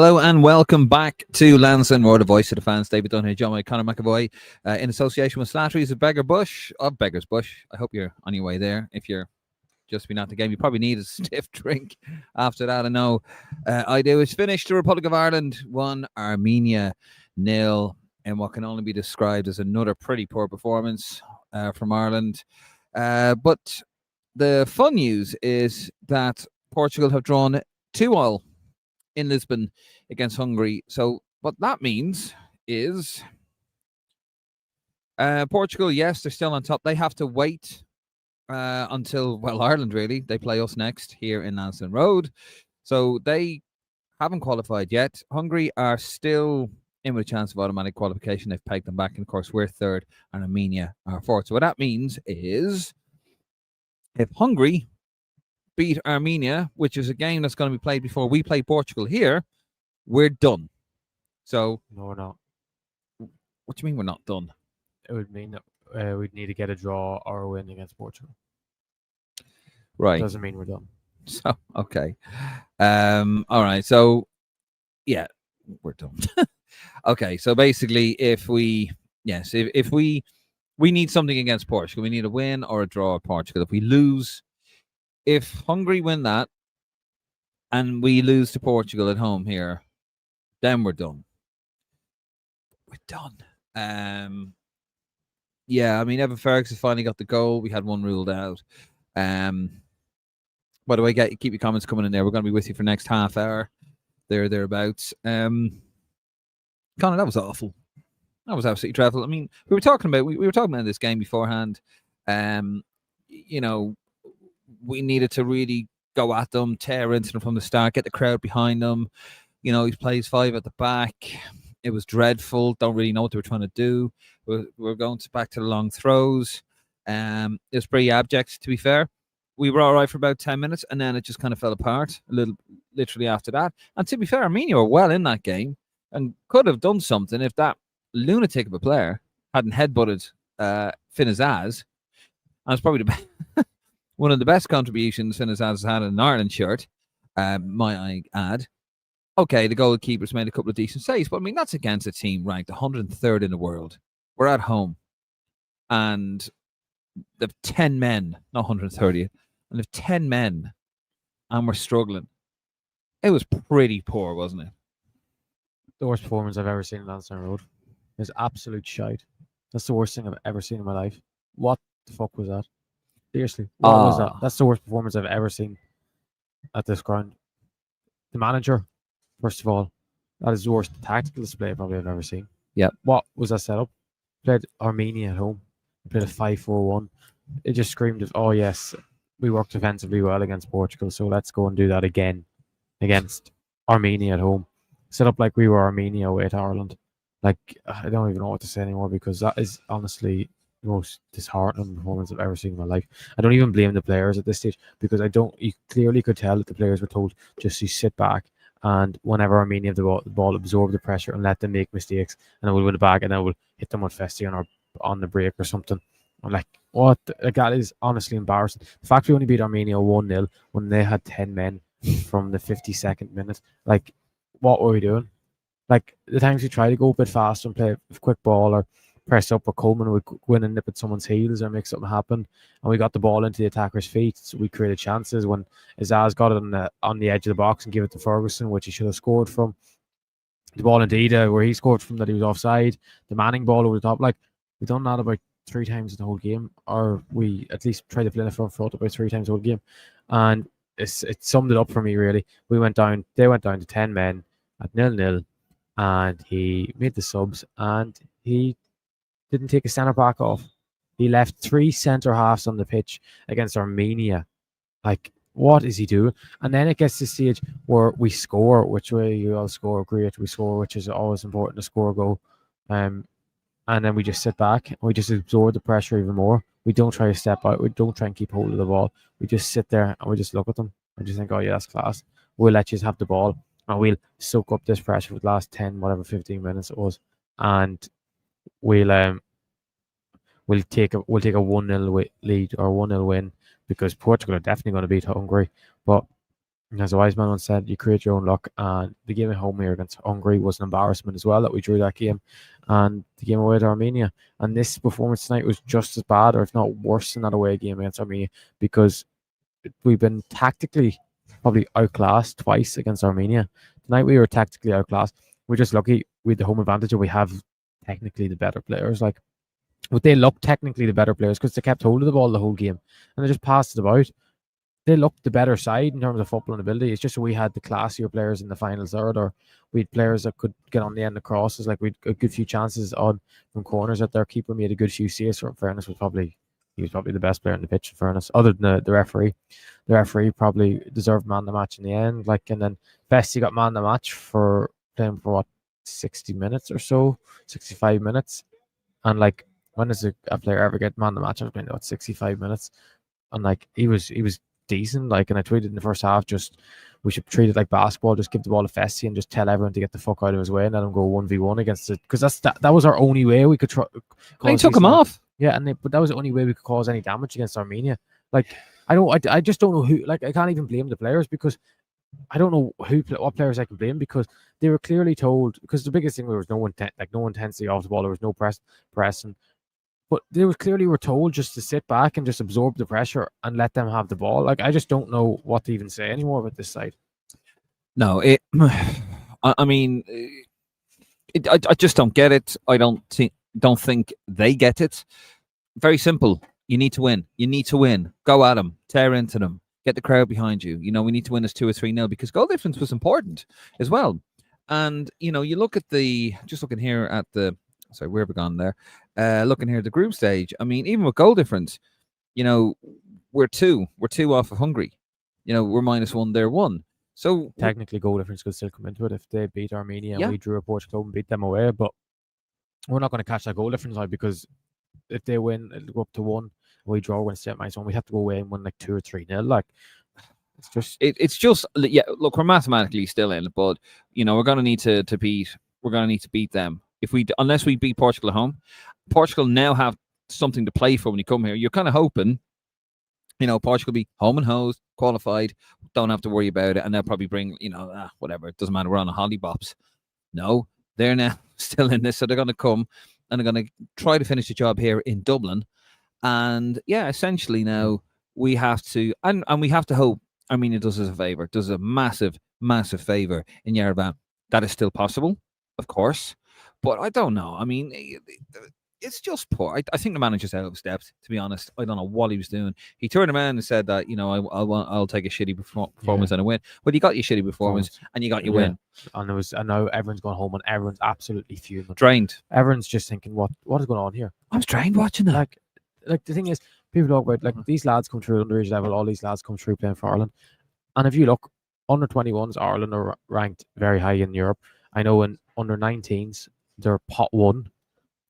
Hello and welcome back to Lansdowne Road, the voice of the fans. David Dunn here, John Conor McAvoy, in association with Slatterys of Beggar's Bush. I hope you're on your way there. If you're just been at the game, you probably need a stiff drink after that. I know I do. It's finished. The Republic of Ireland 1, Armenia 0, and what can only be described as another pretty poor performance from Ireland. But the fun news is that Portugal have drawn 2-2 in Lisbon against Hungary. So what that means is Portugal, yes, they're still on top. They have to wait until, well, Ireland, really. They play us next here in Lansdowne Road. So they haven't qualified yet. Hungary are still in with a chance of automatic qualification. They've pegged them back. And, of course, we're third and Armenia are fourth. So what that means is if Hungary beat Armenia, which is a game that's going to be played before we play Portugal here, we're done. So no, we're not. What do you mean we're not done? It would mean that we'd need to get a draw or a win against Portugal. Right. Doesn't mean we're done. So okay. All right. So yeah, we're done. Okay. So basically, if we need something against Portugal, we need a win or a draw at Portugal. If we lose, if Hungary win that and we lose to Portugal at home here, then we're done. We're done. Yeah, I mean, Evan Ferguson finally got the goal. We had one ruled out. By the way, keep your comments coming in there. We're going to be with you for the next half hour. Thereabouts. Conor, that was awful. That was absolutely dreadful. I mean, we were talking about this game beforehand. You know, we needed to really go at them, tear into them from the start, get the crowd behind them. You know, he plays 5 at the back. It was dreadful. Don't really know what they were trying to do. We're going back to the long throws. It was pretty abject, to be fair. We were all right for about 10 minutes, and then it just kind of fell apart literally after that. And to be fair, Armenia were well in that game and could have done something if that lunatic of a player hadn't headbutted Finn Azaz. And it's probably one of the best contributions Finn Azaz has had in an Ireland shirt, might I add. Okay, the goalkeeper's made a couple of decent saves, but I mean, that's against a team ranked 103rd in the world. We're at home. And they've 10 men, not 130th, and they've 10 men, and we're struggling. It was pretty poor, wasn't it? The worst performance I've ever seen in Lansdowne Road. It was absolute shite. That's the worst thing I've ever seen in my life. What the fuck was that? Seriously, what was that? That's the worst performance I've ever seen at this ground. The manager, first of all, that is the worst tactical display probably I've ever seen. Yeah. What was that setup? Played Armenia at home. Played a 5-4-1. It just screamed of, oh yes, we worked defensively well against Portugal, so let's go and do that again against Armenia at home. Set up like we were Armenia away at Ireland. Like, I don't even know what to say anymore, because that is honestly the most disheartening performance I've ever seen in my life. I don't even blame the players at this stage, because you clearly could tell that the players were told just to sit back, and whenever Armenia have the ball, absorb the pressure and let them make mistakes, and then we'll win it back, and then we'll hit them on Festi on the break or something. I'm like, what? Like, that is honestly embarrassing. The fact we only beat Armenia 1-0 when they had 10 men from the 52nd minute. Like, what were we doing? Like, the times we try to go a bit faster and play a quick ball or press up, or Coleman would go in and nip at someone's heels or make something happen, and we got the ball into the attacker's feet, so we created chances. When Azaz got it on the edge of the box and gave it to Ferguson, which he should have scored from. The ball in Dida, where he scored from, that he was offside. The Manning ball over the top. Like, we've done that about 3 times in the whole game, or we at least tried to play in the front foot about 3 times the whole game, and it summed it up for me, really. They went down to 10 men at 0-0, and he made the subs, and he didn't take a centre back off. He left 3 centre halves on the pitch against Armenia. Like, what is he doing? And then it gets to the stage where we score, which way you all score, great. We score, which is always important to score a goal. And then we just sit back and we just absorb the pressure even more. We don't try to step out. We don't try and keep hold of the ball. We just sit there and we just look at them and just think, oh yeah, that's class. We'll let you have the ball and we'll soak up this pressure for the last 15 minutes it was. And we'll take a 1-0 lead or 1-0 win, because Portugal are definitely going to beat Hungary. But As a wise man once said, you create your own luck. And the game at home here against Hungary was an embarrassment as well that we drew that game, and the game away to Armenia. And this performance tonight was just as bad, or if not worse, than that away game against Armenia, because we've been tactically probably outclassed twice against Armenia. Tonight we were tactically outclassed. We're just lucky with the home advantage, and we have technically the better players. Like, but they look technically the better players because they kept hold of the ball the whole game and they just passed it about. They looked the better side in terms of footballing ability. It's just we had the classier players in the final third, or we had players that could get on the end of crosses. Like, we had a good few chances on from corners that their keeper made a good few saves. So in fairness, he was probably the best player in the pitch. In fairness, other than the referee, the referee probably deserved man of the match in the end. Like, and then Bessie got man of the match for playing for what, 60 minutes or so, 65 minutes, and like, when does a player ever get man of the match after playing about 65 minutes? And like, he was decent. Like, and I tweeted in the first half, just we should treat it like basketball. Just give the ball to Fessy and just tell everyone to get the fuck out of his way and let him go 1v1 against it, because that was our only way we could try. He took him off. Yeah, but that was the only way we could cause any damage against Armenia. Like, I just don't know who. Like, I can't even blame the players, because I don't know what players I can blame, because they were clearly told. Because the biggest thing was no intensity off the ball. There was no pressing. But they were told just to sit back and just absorb the pressure and let them have the ball. Like, I just don't know what to even say anymore about this side. No, I mean, I just don't get it. I don't think they get it. Very simple. You need to win. You need to win. Go at them. Tear into them. Get the crowd behind you. You know, we need to win this 2 or 3-0, because goal difference was important as well. And, you know, you look at just looking here at sorry, where have we gone there? Looking here at the group stage, I mean, even with goal difference, you know, we're two off of Hungary. You know, we're -1, they're 1. So technically, goal difference could still come into it if they beat Armenia and we drew a Portugal and beat them away. But we're not going to catch that goal difference out, because if they win, it'll go up to 1. We draw, when it's set -1, we have to go away and win like 2 or 3-0. Like, it's just yeah. Look, we're mathematically still in, but you know, we're going to need to beat. We're going to need to beat them. Unless we beat Portugal at home. Portugal now have something to play for when you come here. You're kind of hoping, you know, Portugal be home and hosed, qualified, don't have to worry about it, and they'll probably bring, you know, whatever, it doesn't matter, we're on a hollybops. No, they're now still in this, so they're going to come and they're going to try to finish the job here in Dublin. And yeah, essentially now we have to, and we have to hope Armenia does us a favour, does a massive, massive favour in Yerevan. That is still possible, of course. But I don't know. I mean, it's just poor. I think the manager's out of steps, to be honest. I don't know what he was doing. He turned around and said that, you know, I'll take a shitty performance and a win. But you got your shitty performance and you got your win. And I know everyone's going home and everyone's absolutely fuming. Drained. Everyone's just thinking, what is going on here? I was drained watching that. Like the thing is, people talk about, like, these lads come through at underage level, all these lads come through playing for Ireland. And if you look, under 21s, Ireland are ranked very high in Europe. I know in under 19s, they're pot 1,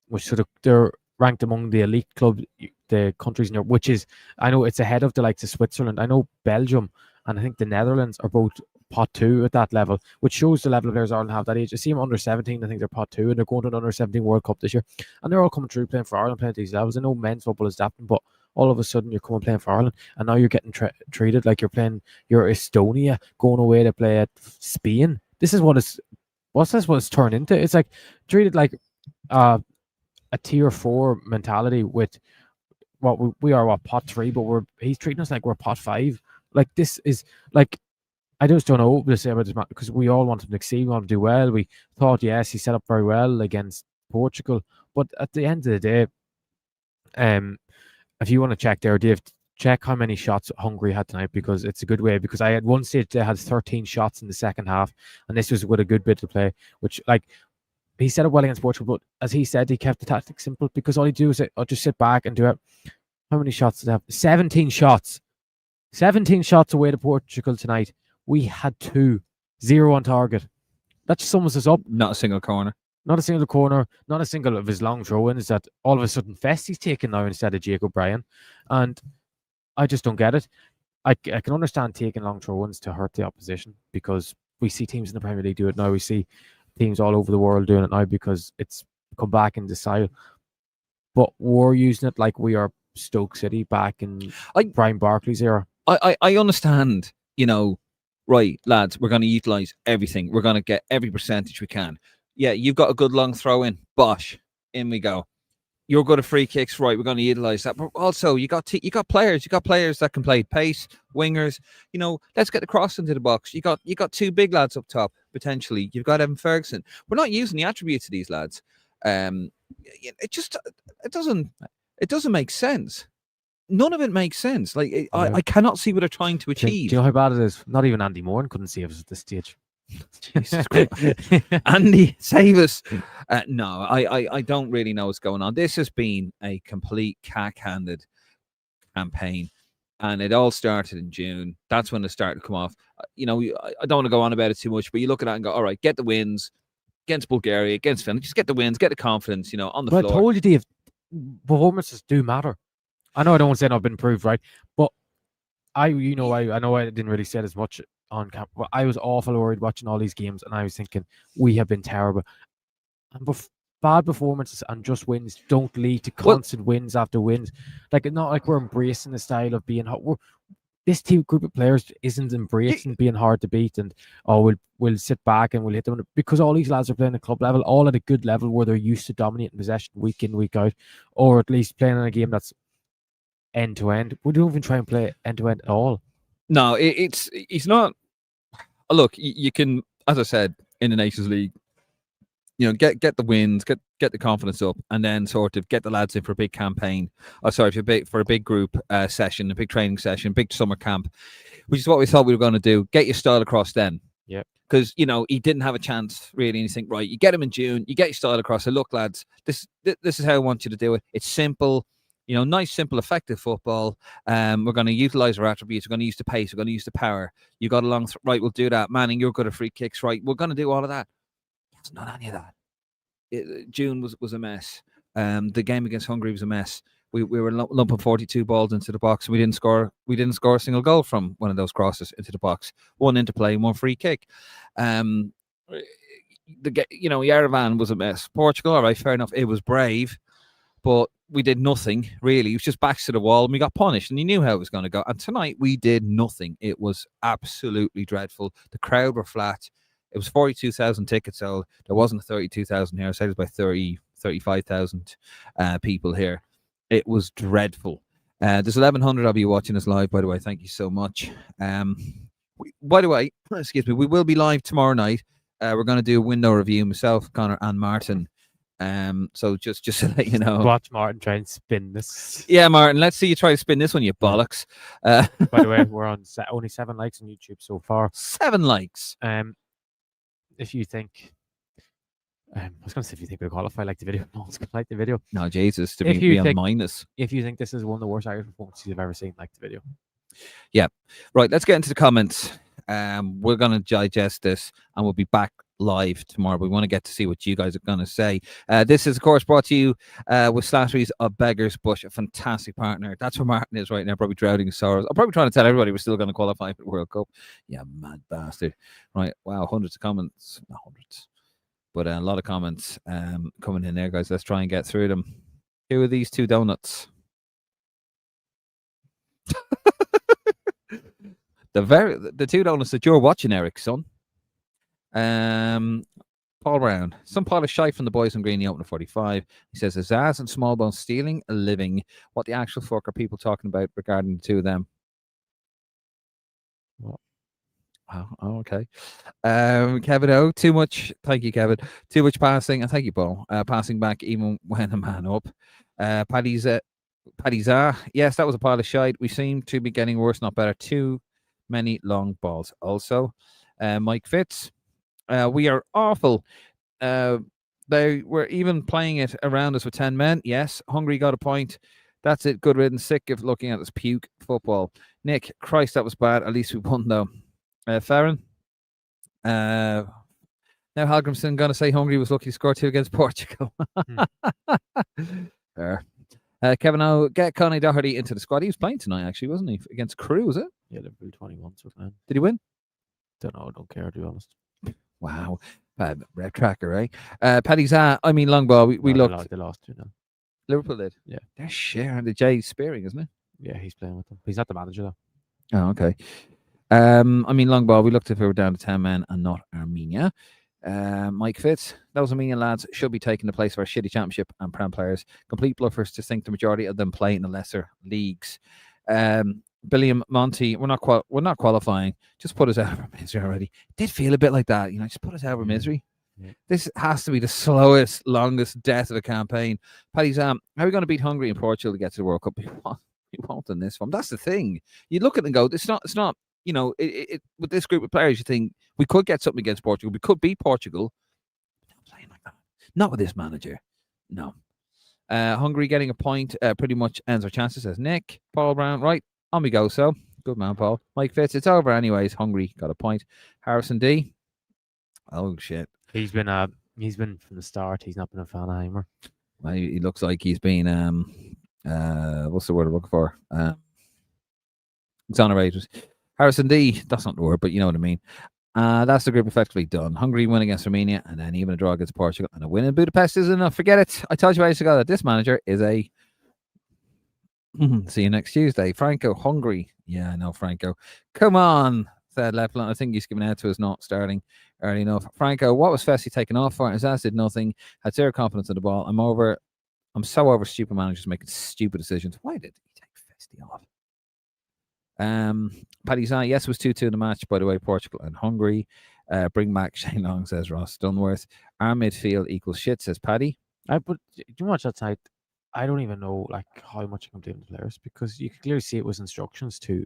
which sort of, they're ranked among the elite club, the countries in Europe, which is, I know it's ahead of the likes of Switzerland. I know Belgium and I think the Netherlands are both pot 2 at that level, which shows the level of players Ireland have that age. I see them under 17, I think they're pot 2, and they're going to an under 17 World Cup this year. And they're all coming through playing for Ireland, playing at these levels. I know men's football is adapting, but all of a sudden you're coming playing for Ireland, and now you're getting treated like you're Estonia going away to play at Spain. This is what it's turned into. It's like treated like a tier 4 mentality with what we are, pot 3, but he's treating us like we're pot 5. Like, this is like, I just don't know what to say about this match, because we all want him to succeed, we want him to do well. We thought, yes, he set up very well against Portugal, but at the end of the day, if you want to check there, Dave, check how many shots Hungary had tonight, because it's a good way. Because I at one stage they had 13 shots in the second half, and this was with a good bit to play. Which, like, he set up well against Portugal, but as he said, he kept the tactics simple, because all he do is just sit back and do it. How many shots did they have? 17 shots. 17 shots away to Portugal tonight. We had 2, 0 on target. That just sums us up. Not a single corner. Not a single corner, not a single of his long throw-ins that all of a sudden Fessy's taken now instead of Jacob Bryan. And I just don't get it. I can understand taking long throw-ins to hurt the opposition, because we see teams in the Premier League do it now. We see teams all over the world doing it now because it's come back into style. But we're using it like we are Stoke City back in Brian Barkley's era. I understand, you know, right, lads, we're going to utilise everything. We're going to get every percentage we can. Yeah, you've got a good long throw in. Bosh, in we go. You're good at free kicks, right? We're going to utilise that. But also, you got players. You got players that can play pace, wingers. You know, let's get the cross into the box. You got two big lads up top potentially. You've got Evan Ferguson. We're not using the attributes of these lads. It doesn't make sense. None of it makes sense. Like I cannot see what they're trying to achieve. Do you know how bad it is? Not even Andy Moore couldn't see us at this stage. Jesus Christ. Andy, save us. No, I don't really know what's going on. This has been a complete cack-handed campaign, and it all started in June. That's when it started to come off. You know, I don't want to go on about it too much, but you look at it and go, all right, get the wins against Bulgaria, against Finland. Just get the wins, get the confidence, you know, on the floor. I told you, Dave, performances do matter. I know I don't want to say I've been improved, right? But I know I didn't really say it as much on camp, but I was awful worried watching all these games, and I was thinking we have been terrible. And bad performances and just wins don't lead to constant wins after wins. Like, it's not like we're embracing the style of being hot. This team group of players isn't embracing being hard to beat, and we'll sit back and we'll hit them, because all these lads are playing at club level, all at a good level where they're used to dominating possession week in, week out, or at least playing in a game that's end to end. We don't even try and play end to end at all. No, it's not. Look, you can, as I said, in the Nations League, you know, get the wins, get the confidence up, and then sort of get the lads in for a big campaign. For a big group session, a big training session, big summer camp, which is what we thought we were going to do. Get your style across then. Yeah. Because, you know, he didn't have a chance really, and you think, right, you get him in June, you get your style across. So look, lads, this is how I want you to do it. It's simple. You know, nice, simple, effective football. We're going to utilise our attributes. We're going to use the pace. We're going to use the power. You got a long right, we'll do that. Manning, you're good at free kicks, right? We're going to do all of that. It's not any of that. June was a mess. The game against Hungary was a mess. We were lumping 42 balls into the box, and we didn't score a single goal from one of those crosses into the box. One interplay, one free kick. Yerevan was a mess. Portugal, all right, fair enough. It was brave, but we did nothing, really. It was just backs to the wall, and we got punished, and you knew how it was going to go. And tonight, we did nothing. It was absolutely dreadful. The crowd were flat. It was 42,000 tickets sold. There wasn't 32,000 here. I said it was by 35,000 people here. It was dreadful. There's 1,100 of you watching us live, by the way. Thank you so much. By the way, excuse me, we will be live tomorrow night. We're going to do a window review, myself, Conor, and Martin. So just to let you know, watch Martin try and spin this. Yeah, Martin, let's see you try to spin this one, you bollocks. By the way, we're on only 7 likes on YouTube so far. 7 likes. If you think, I was going to say if you think we'll qualify, like the video. No one's going to like the video. No, Jesus, to be on minus. If you think this is one of the worst Irish performances you've ever seen, like the video. Yeah, right. Let's get into the comments. We're going to digest this, and we'll be back live tomorrow. We want to get to see what you guys are going to say. This is, of course, brought to you with Slatterys of Beggars Bush, a fantastic partner. That's where Martin is right now, probably drowning in sorrows. I'm probably trying to tell everybody we're still going to qualify for the World Cup. Yeah, mad bastard. Right, wow, hundreds of comments. Not hundreds, but a lot of comments coming in there, guys. Let's try and get through them. Who are these 2 donuts? The 2 donuts that you're watching, Eric, son. Paul Brown, some pile of shite from the boys in Green, the opener 45. He says, Azaz and Smallbone stealing a living. What the actual fuck are people talking about regarding the 2 of them? Oh, okay. Kevin O, too much. Thank you, Kevin. Too much passing. And thank you, Paul. Passing back even when a man up. Paddy's yes, that was a pile of shite. We seem to be getting worse, not better. Too many long balls. Also, Mike Fitz. We are awful. They were even playing it around us with 10 men. Yes, Hungary got a point. That's it. Good riddance. Sick of looking at this puke football. Nick, Christ, that was bad. At least we won, though. Farron. Now Halgrimson going to say Hungary was lucky to score 2 against Portugal. There. Kevin O, get Connie Doherty into the squad. He was playing tonight, actually, wasn't he? Against Crewe, was it? Yeah, Liverpool 21. So did he win? Don't know. Don't care, to be honest. Wow. Red tracker, eh? Paddy's long ball. We looked. They lost 2 now. Liverpool did? Yeah. They're sharing the Jay Spearing, isn't it? Yeah, he's playing with them. He's not the manager, though. Oh, okay. I mean, long ball. We looked if we were down to 10 men and not Armenia. Mike Fitz, those Armenian lads should be taking the place of our shitty championship and Prem players. Complete bluffers to think the majority of them play in the lesser leagues. Billiam Monty, we're not qualifying. Just put us out of our misery already. Did feel a bit like that, just put us out of our misery. Yeah. This has to be the slowest, longest death of a campaign. Paddy Zam, how are we going to beat Hungary and Portugal to get to the World Cup? We won't in this one. That's the thing. You look at it and go, it's not. With this group of players, you think we could get something against Portugal. We could beat Portugal. Not playing like that. Not with this manager. No. Hungary getting a point pretty much ends our chances, says Nick. Paul Brown, right, on we go, so. Good man, Paul. Mike Fitz, it's over anyways. Hungary got a point. Harrison D. Oh, shit. He's been from the start. He's not been a fan of Heimer. Well, he looks like he's been, what's the word I'm looking for? Exonerated. Harrison D, that's not the word, but you know what I mean. That's the group effectively done. Hungary win against Armenia, and then even a draw against Portugal, and a win in Budapest isn't enough. Forget it. I told you ages ago that this manager is a... See you next Tuesday. Franco, Hungary. Yeah, I know, Franco. Come on, said Lepland. I think he's given out to us not starting early enough. Franco, what was Fessy taken off for? Azaz did nothing. Had zero confidence in the ball. I'm so over stupid managers making stupid decisions. Why did he take Fessy off? Paddy Zahn, yes, it was 2-2 in the match, by the way, Portugal and Hungary. Bring back Shane Long, says Ross Dunworth. Our midfield equals shit, says Paddy. But too much that side. I don't even know how much I can blame the players, because you could clearly see it was instructions to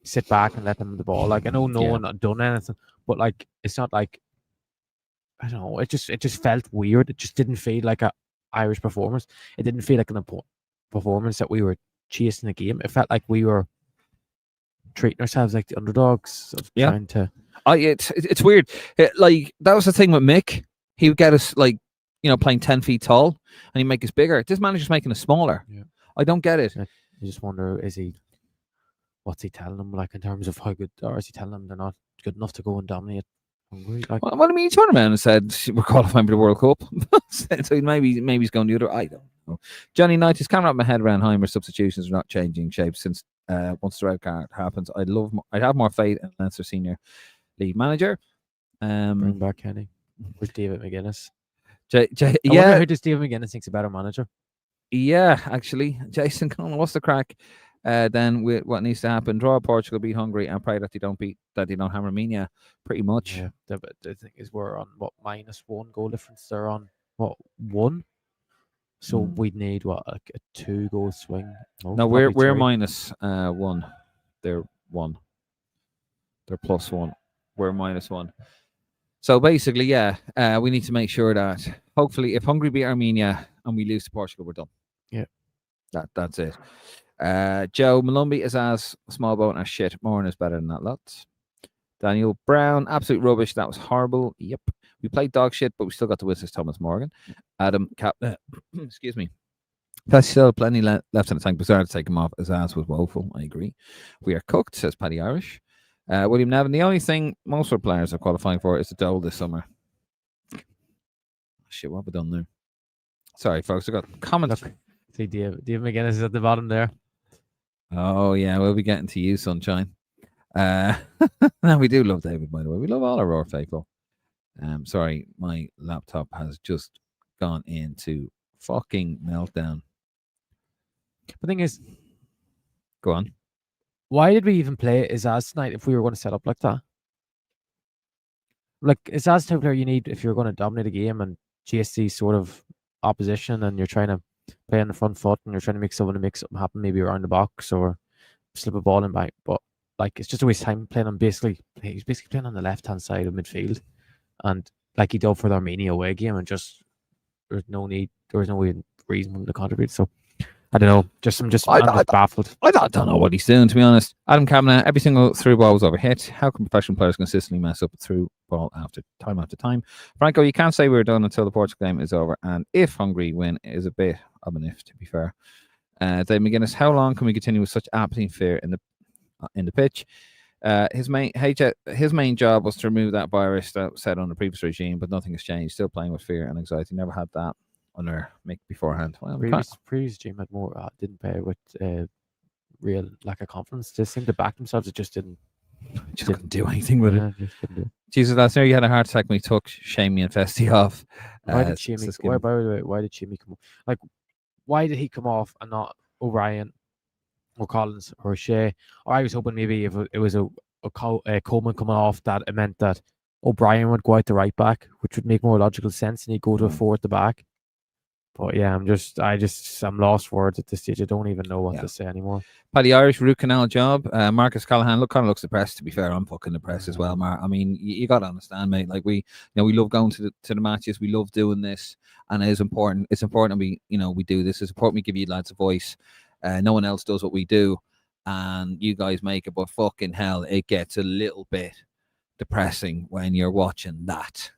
sit back and let them the ball. I know no one had done anything, but it's not like, I don't know. It just felt weird. It just didn't feel like a Irish performance. It didn't feel like an performance that we were chasing the game. It felt like we were treating ourselves like the underdogs. Trying to. It's weird. That was the thing with Mick. He would get us playing 10 feet tall, and he'd make us bigger. This manager's making us smaller. Yeah. I don't get it. I just wonder, what's he telling them, in terms of how good, or is he telling them they're not good enough to go and dominate Hungary? Well, I mean, he turned around and said we're qualifying for the World Cup. So maybe he's going the other. I don't know. Johnny Knight, just can't wrap my head around Heimer's substitutions are not changing shape since once the red card happens. I'd have more faith in Leinster senior league manager. Bring back Kenny. Where's David McGuinness? I wonder who does David McGuinness think's a better manager. Yeah, actually, Jason Conor, what's the crack? Then with what needs to happen? Draw Portugal, beat Hungary, and pray that they don't hammer Armenia. Pretty much. Yeah, the thing is, we're on -1 goal difference. They're on 1. So we'd need a 2-goal swing. No, we're -1. They're 1. They're +1. We're -1. So basically, we need to make sure that hopefully, if Hungary beat Armenia and we lose to Portugal, we're done. Yeah, that's it. Joe Malumbi is as small boat and shit. Moran is better than that lot. Daniel Brown, absolute rubbish. That was horrible. Yep. We played dog shit, but we still got to witness Thomas Morgan. Adam excuse me. That's still plenty left in the tank. Bizarre to take him off. His ass was woeful. I agree. We are cooked, says Paddy Irish. William Nevin, the only thing most of our players are qualifying for is the Dole this summer. Shit, what have we done there? Sorry, folks. I got comments. See, David McGuinness is at the bottom there. Oh, yeah. We'll be getting to you, sunshine. No, we do love David, by the way. We love all our Roar faithful. Sorry, my laptop has just gone into fucking meltdown. The thing is, go on. Why did we even play Izaz tonight if we were going to set up like that? Izaz type player you need if you're going to dominate a game and chase these sort of opposition, and you're trying to play on the front foot and you're trying to make something happen, maybe around the box or slip a ball in by. But it's just a waste of time playing on he's basically playing on the left hand side of midfield, and he did for the Armenia away game, and just there was no reason for him to contribute. So I don't know. I'm just baffled. I don't know what he's doing, to be honest. Adam Kavanagh, every single through ball was overhit. How can professional players consistently mess up a through ball after time? Franco, you can't say we're done until the Portugal game is over. And if Hungary win, it is a bit of an if, to be fair. Dave McGuinness, how long can we continue with such apathy and fear in the pitch? His main job was to remove that virus that was set on the previous regime, but nothing has changed. Still playing with fear and anxiety. Never had that under Mick beforehand. Well, previous regime had more didn't play with real lack of confidence. They seemed to back themselves. It just didn't Just couldn't do anything with it. Yeah, just couldn't do it. Jesus, last year you had a heart attack when he took Shamey and Festy off. Why did Chimmy? By the way, why did Chimmy come off? Like, why did he come off and not O'Brien or Collins or Shea? Or I was hoping maybe if it was a Coleman coming off, that it meant that O'Brien would go out the right back, which would make more logical sense, and he'd go to a 4 at the back. But yeah, I'm lost for words at this stage. I don't even know what to say anymore. Paddy Irish root canal job. Marcus Callahan kind of looks depressed. To be fair, I'm fucking depressed as well, Mark. I mean, you got to understand, mate. Like we love going to the matches. We love doing this, and it is important. It's important we do this. It's important we give you lads a voice. No one else does what we do, and you guys make it. But fucking hell, it gets a little bit depressing when you're watching that.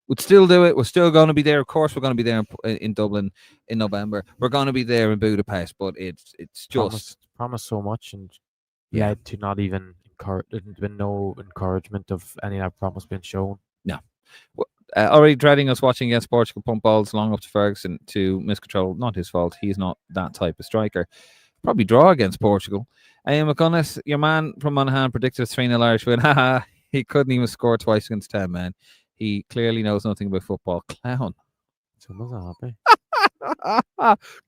We'd still do it. We're still going to be there. Of course, we're going to be there in Dublin in November. We're going to be there in Budapest, but it's just promised so much, and to not even encourage. There's been no encouragement of any of that promise being shown. No. Already dreading us watching against Portugal pump balls long up to Ferguson to miscontrol. Not his fault. He's not that type of striker. Probably draw against Portugal. McGuinness, your man from Monaghan predicted a 3-0 Irish win. Haha, he couldn't even score twice against 10 men. He clearly knows nothing about football. Clown. Someone's not happy.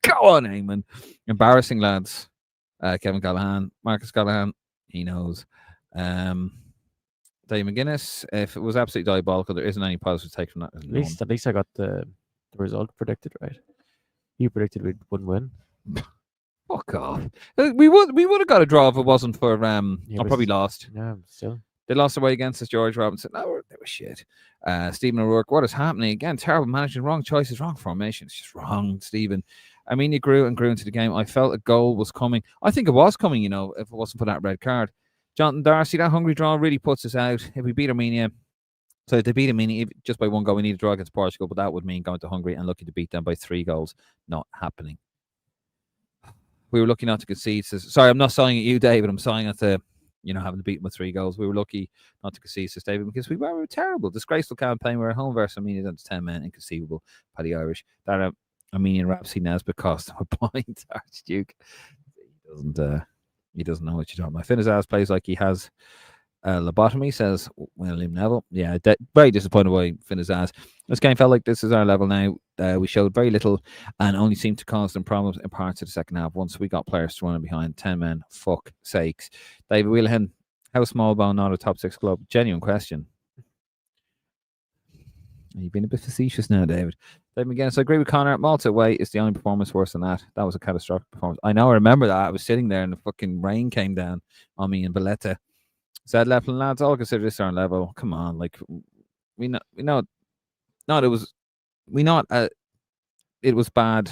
Go on, Eamon. Embarrassing, lads. Kevin Callahan. Marcus Callahan. He knows. Dave McGuinness. If it was absolutely diabolical, there isn't any positive take from that. At least I got the result predicted right. You predicted we wouldn't win. Fuck off. We would have got a draw if it wasn't for probably lost. Yeah, still. They lost away against us, George Robinson. No, they were shit. Stephen O'Rourke, what is happening? Again, terrible management, wrong choices, wrong formation. It's just wrong, Stephen. Armenia grew and grew into the game. I felt a goal was coming. I think it was coming, if it wasn't for that red card. Jonathan Darcy, that hungry draw really puts us out. If we beat Armenia, so if they beat Armenia just by 1 goal, we need to draw against Portugal, but that would mean going to Hungary and lucky to beat them by 3 goals. Not happening. We were lucky not to concede. Sorry, I'm not sighing at you, David. I'm sighing at the having to beat them with 3 goals. We were lucky not to concede, says David, because we were terrible. Disgraceful campaign. We're at home versus Armenia. That's 10 men. Inconceivable. Paddy Irish. That Armenian Rapsy Nesbitt cost him a point. Archduke. He doesn't know what you're talking about. Finn's plays like he has lobotomy, says William Neville. Yeah, very disappointed by Finn's. This game felt like this is our level now. We showed very little and only seemed to cause them problems in parts of the second half. Once we got players running behind 10 men, fuck sakes. David Wheelahan, how small bone not a top 6 club? Genuine question. You've been a bit facetious now, David. David McGuinness, I agree with Conor. Malta away is the only performance worse than that. That was a catastrophic performance. I know, I remember that. I was sitting there and the fucking rain came down on me in Valletta. Said Leplin lads, all consider this our level. Come on, like we know it was bad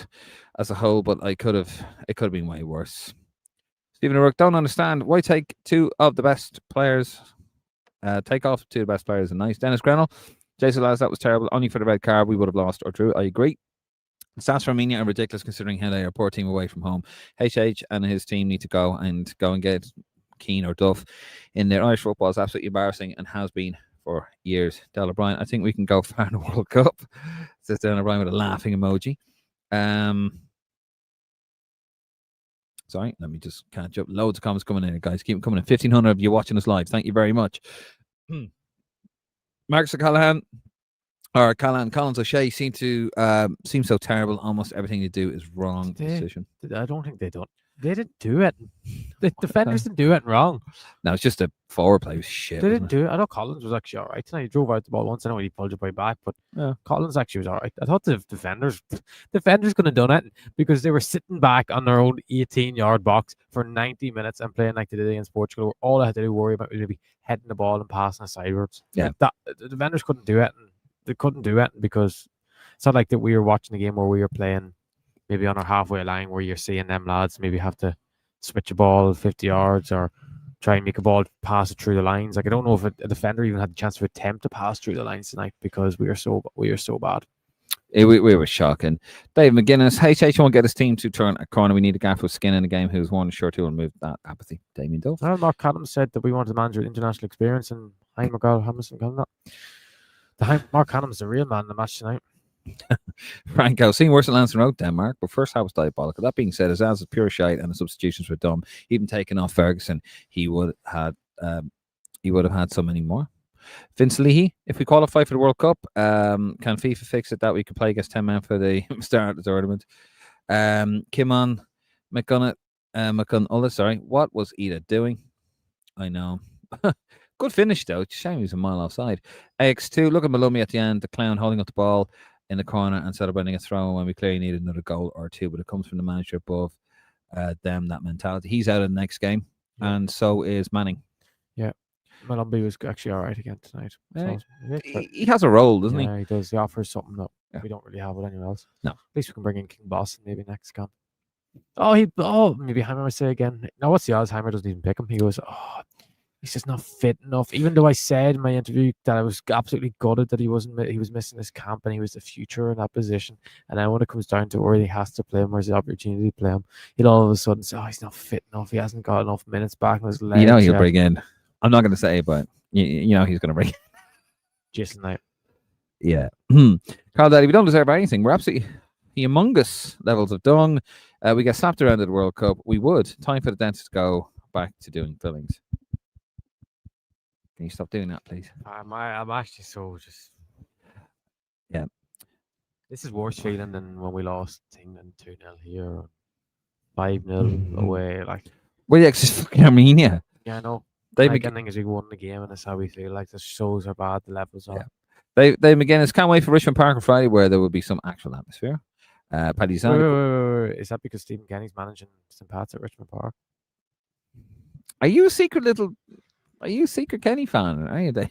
as a whole, but it could have been way worse. Stephen O'Rourke, don't understand why take 2 of the best players. Take off 2 of the best players and nice. Dennis Grenell, Jason lads, that was terrible. Only for the red card we would have lost or drew. I agree. The stats for Armenia are ridiculous considering how they are a poor team away from home. HH and his team need to go and get Keane or Duff in there. Irish football is absolutely embarrassing and has been for years. Del O'Brien, I think we can go far in the World Cup. Says Del O'Brien with a laughing emoji. Sorry, let me just catch up. Loads of comments coming in, guys. Keep them coming in. 1,500 of you watching us live. Thank you very much. Marcus Callahan or Collins O'Shea seem so terrible. Almost everything they do is wrong decision. I don't think they don't. They didn't do it. The defenders didn't do it wrong. No, it's just a forward play was shit. They didn't do it. I thought Collins was actually all right tonight. He drove out the ball once. I know he pulled it by back, but Collins actually was all right. I thought the defenders could have done it because they were sitting back on their own 18-yard box for 90 minutes and playing like they did against Portugal. Where all I had to do worry about was maybe heading the ball and passing it sidewards. Yeah, the defenders couldn't do it. And they couldn't do it because it's not like that we were watching a game where we were playing maybe on our halfway line where you're seeing them lads maybe have to switch a ball 50 yards or try and make a ball pass it through the lines. Like I don't know if a defender even had the chance to attempt to pass through the lines tonight because we were so bad. We were shocking. Dave McGuinness, HH won't get his team to turn a corner. We need a gaffer with skin in the game who's won sure to remove that apathy. Damien Dove. Mark Adams said that we wanted a manager with international experience and Hein McGraw Hamilton coming up. Mark Adams is the real man in the match tonight. Franco, seeing worse at Lansdowne Road, Denmark, but first half was diabolical. That being said, Azaz is pure shite and the substitutions were dumb. Even taking off Ferguson, he would have he would have had so many more. Vince Leahy, if we qualify for the World Cup, can FIFA fix it that we could play against 10 men for the start of the tournament? Kimon McGunnullah, sorry. What was Ida doing? I know. Good finish, though. Shame he was a mile offside. AX2, look at Malumbi at the end, the clown holding up the ball in the corner and celebrating a throw when we clearly need another goal or two, but it comes from the manager above them, that mentality. He's out of the next game, and so is Manning. Yeah. Malumbi was actually all right again tonight. So he has a role, doesn't he? Yeah, he does. He offers something that we don't really have with anyone else. No. At least we can bring in King Boston maybe next camp. Maybe Heimer would say again. Now, what's the odds Heimer doesn't even pick him? He goes, he's just not fit enough. Even though I said in my interview that I was absolutely gutted that he was missing his camp and he was the future in that position. And then when it comes down to where he has to play him, where's the opportunity to play him, he'll all of a sudden say, he's not fit enough. He hasn't got enough minutes back on his legs. You know he'll bring in. I'm not going to say, but you know he's going to bring in Jason Knight. Yeah. Carl Daddy, we don't deserve anything. We're absolutely humongous levels of dung. We get slapped around at the World Cup. We would. Time for the dentist to go back to doing fillings. Can you stop doing that, please? I'm actually so just... Yeah. This is worse feeling than when we lost England 2-0 here or 5-0 away. Well, yeah, because it's fucking Armenia. Yeah, I know. Dave McGinnis as we won the game, and that's how we feel. Like, the shows are bad, the levels are. Dave McGinnis, can't wait for Richmond Park on Friday where there will be some actual atmosphere. Paddy Zahn. Wait. Is that because Stephen Kenny's managing St. Pat's at Richmond Park? Are you a secret Kenny fan? Are you, Dave?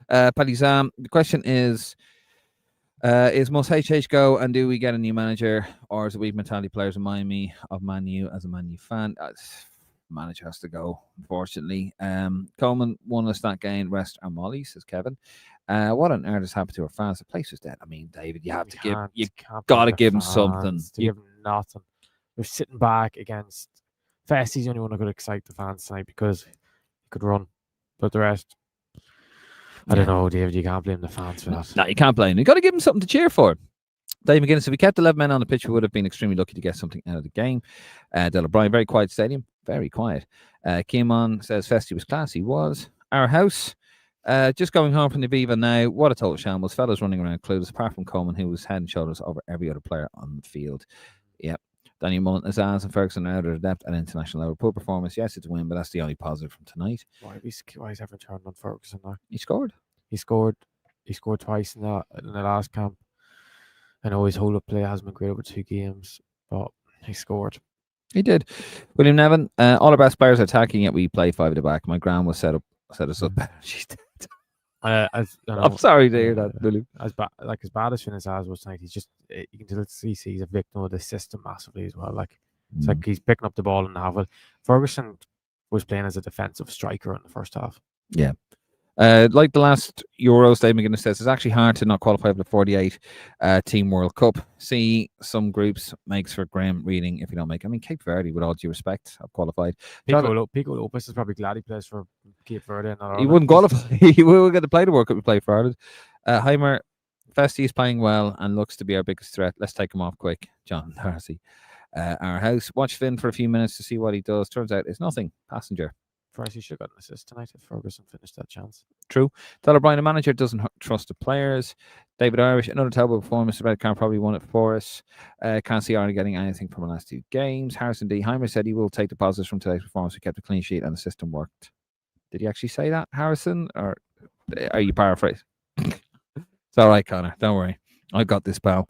Paddy Zahn, the question is must HH go and do we get a new manager, or is it weak mentality players remind me of Man U as a Man U fan? Manager has to go, unfortunately. Coleman won us that game. Rest our Molly, says Kevin. What on earth has happened to our fans? The place was dead. I mean, David, you got to give them something. Give them nothing. We're sitting back against Festy's the only one who could excite the fans tonight because he could run, but the rest, I don't know, David. You can't blame the fans for that. No, you can't blame them. You got to give them something to cheer for. Dave McGinnis, if we kept 11 men on the pitch, we would have been extremely lucky to get something out of the game. Del O'Brien, very quiet stadium. Very quiet. Kimon says Festy was class. He was. Our house, just going home from the Viva now. What a total shambles. Fellas running around clueless, apart from Coleman, who was head and shoulders over every other player on the field. Yep. Danny Mullen, Azaz, and Ferguson are out of their depth at international level. Poor performance. Yes, it's a win, but that's the only positive from tonight. Why is everyone turned on Ferguson now? He scored. He scored twice in the last camp. I know his hold-up play hasn't been great over 2 games, but he scored. He did. William Nevin, all our best players are attacking, yet we play 5 at the back. My gran was set us up better. She's dead. I'm sorry to hear that, William. As bad as Finn's was tonight, he's just, you can see he's a victim of the system massively as well. Like, it's like he's picking up the ball in the half. Ferguson was playing as a defensive striker in the first half. Yeah. Like the last Euros, Dave McGinnis says, it's actually hard to not qualify for the 48 Team World Cup. See, some groups makes for grim reading if you don't make it. I mean, Cape Verde, with all due respect, have qualified. Pico Lopez is probably glad he plays for Cape Verde. He wouldn't qualify. He will get to play the World Cup we play for Ireland. Heimer, Festy is playing well and looks to be our biggest threat. Let's take him off quick. John Darcy. Our house. Watch Finn for a few minutes to see what he does. Turns out it's nothing. Passenger. First, he should have got an assist tonight if Ferguson finished that chance. True. Del O'Brien, the manager, doesn't trust the players. David Irish, another terrible performance. The Red Card probably won it for us. Can't see Ireland getting anything from the last 2 games. Harrison D. Heimer said he will take the positives from today's performance. We kept a clean sheet and the system worked. Did he actually say that, Harrison? Or are you paraphrasing? It's all right, Conor. Don't worry. I've got this, pal.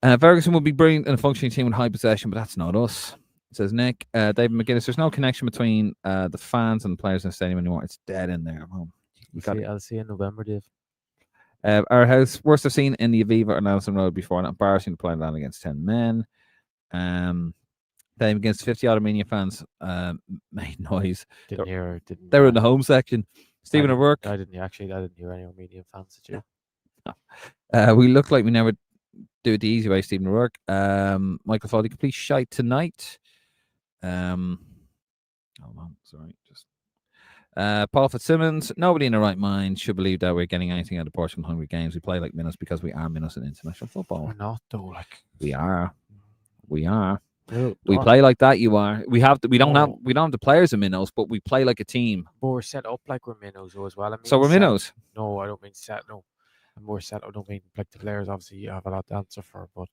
Ferguson will be brilliant in a functioning team with high possession, but that's not us. Says Nick. David McGinnis, there's no connection between the fans and the players in the stadium anymore. It's dead in there. I'll see you in November, Dave. Our house, worst I've seen in the Aviva or Lansdowne Road before. Not embarrassing to play down against 10 men. David McGinnis, 50 Armenia fans made noise. They were in the home section. Stephen O'Rourke. I didn't hear any Armenian fans. Did you? No. We look like we never do it the easy way, Stephen O'Rourke. Michael Foley, complete shite tonight. Hold on, sorry. Just Paul Fitzsimmons. Nobody in the right mind should believe that we're getting anything out of Portugal Hungry Games. We play like minnows because we are minnows in international football. We're not, though. Like we are. We play like that. You are. We don't have the players in minnows, but we play like a team. But we're set up like we're minnows as well. I mean, So we're minnows. No, I don't mean set. No, I'm more set. I don't mean like the players. Obviously, you have a lot to answer for, but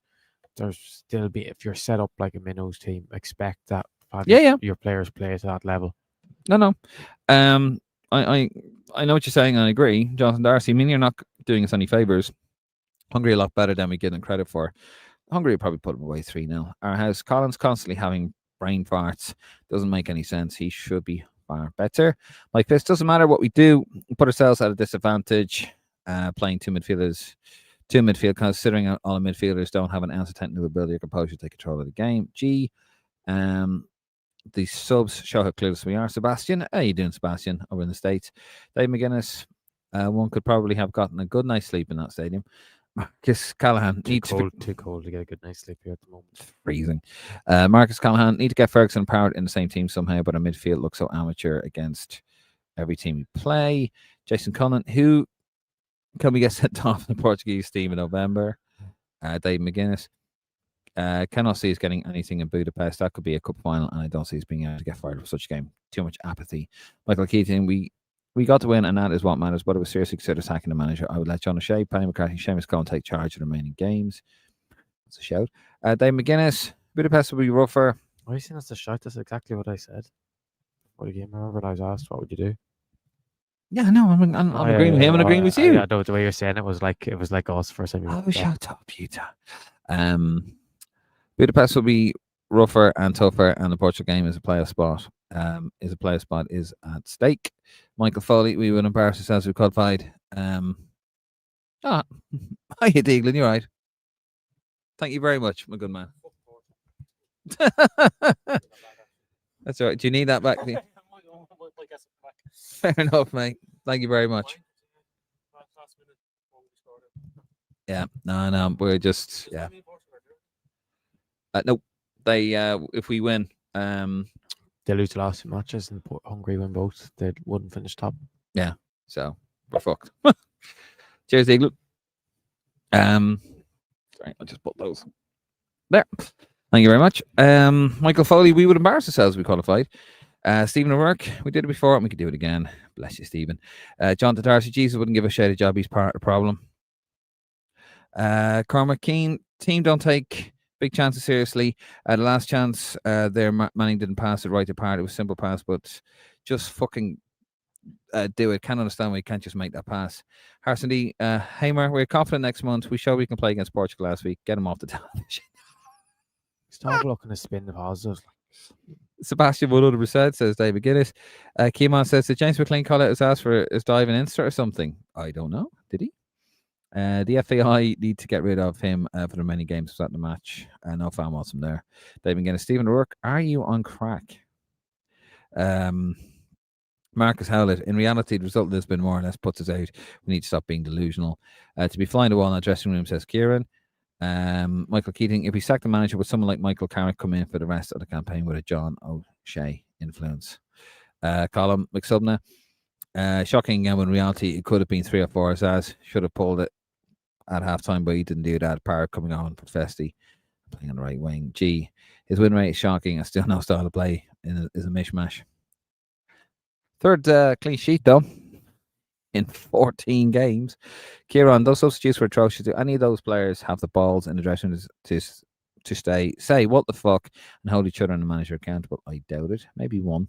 there's still if you're set up like a minnows team, expect that. Your players play at that level. No. I know what you're saying, and I agree, Jonathan Darcy. I mean, you're not doing us any favors. Hungary a lot better than we give them credit for. Hungary will probably put them away 3-0. Our house, Colin's constantly having brain farts. Doesn't make any sense. He should be far better. Like this, doesn't matter what we do. We put ourselves at a disadvantage playing two midfielders. Two midfield, considering all the midfielders don't have an ounce of technical ability or composure to take control of the game. The subs show how clueless we are. Sebastian, how you doing, Sebastian, over in the States? Dave McGuinness, one could probably have gotten a good night's sleep in that stadium. Marcus Callahan, too cold to get a good night's sleep here at the moment. It's freezing. Marcus Callahan, need to get Ferguson and Parrott in the same team somehow, but our midfield looks so amateur against every team we play. Jason Cullen, who can we get sent off in the Portuguese team in November? Dave McGuinness. Cannot see us getting anything in Budapest. That could be a cup final, and I don't see us being able to get fired for such a game. Too much apathy. Michael Keating, we got to win, and that is what matters. But I would seriously consider sacking the manager. I would let John O'Shea, Paddy McCarthy, Seamus Cohen take charge of the remaining games. That's a shout. Dave McGuinness, Budapest will be rougher. Why are you saying that's a shout? That's exactly what I said. What a game. I remember I was asked, what would you do? Yeah, no, I'm agreeing with him and agreeing with you. Yeah, no, the way you're saying it was like us for some reason. Oh, shout out, Utah. Budapest will be rougher and tougher, and the Portugal game is a playoff spot. Is at stake. Michael Foley, we would embarrass ourselves. We qualified. Hi, Deaglin, you're right. Thank you very much, my good man. That's all right. Do you need that back? Fair enough, mate. Thank you very much. Yeah, no, we're just no. They if we win, they lose the last 2 matches and Hungary win both, they wouldn't finish top. Yeah, so we're fucked. Cheers, Eagle. Sorry, I'll just put those there. Thank you very much. Michael Foley, we would embarrass ourselves if we qualified. Stephen O'Rourke, we did it before and we could do it again. Bless you, Stephen. John Darcy, Jesus wouldn't give a shit a job. He's part of the problem. Cormac Keane, team don't take big chances seriously. The last chance there, Manning didn't pass it right apart. It was a simple pass, but just fucking do it. Can't understand why you can't just make that pass. Harrison D. Hamer, we're confident next month. We showed we can play against Portugal last week. Get him off the television. Stop looking to spin the positives. Sebastian 100% says David Guinness. Keeman says, did James McLean call out his ass for his dive in Insta or something? I don't know. Did he? The FAI need to get rid of him for the remaining games without the match. No fan wants him there. David Guinness. Stephen O'Rourke, are you on crack? Marcus Howlett. In reality, the result of this been more or less puts us out. We need to stop being delusional. To be flying the wall in the dressing room, says Kieran. Michael Keating, if we sack the manager, would someone like Michael Carrick come in for the rest of the campaign with a John O'Shea influence? Colin McSubna, shocking again, when in reality it could have been 3 or 4 as should have pulled it at halftime, but he didn't do that. Parrott coming on for Festy, playing on the right wing. His win rate is shocking and still no style of play is a mishmash. Third clean sheet though in 14 games. Kieran, those substitutes were atrocious. Do any of those players have the balls in the dressing room to say what the fuck and hold each other and the manager accountable? I doubt it. Maybe one.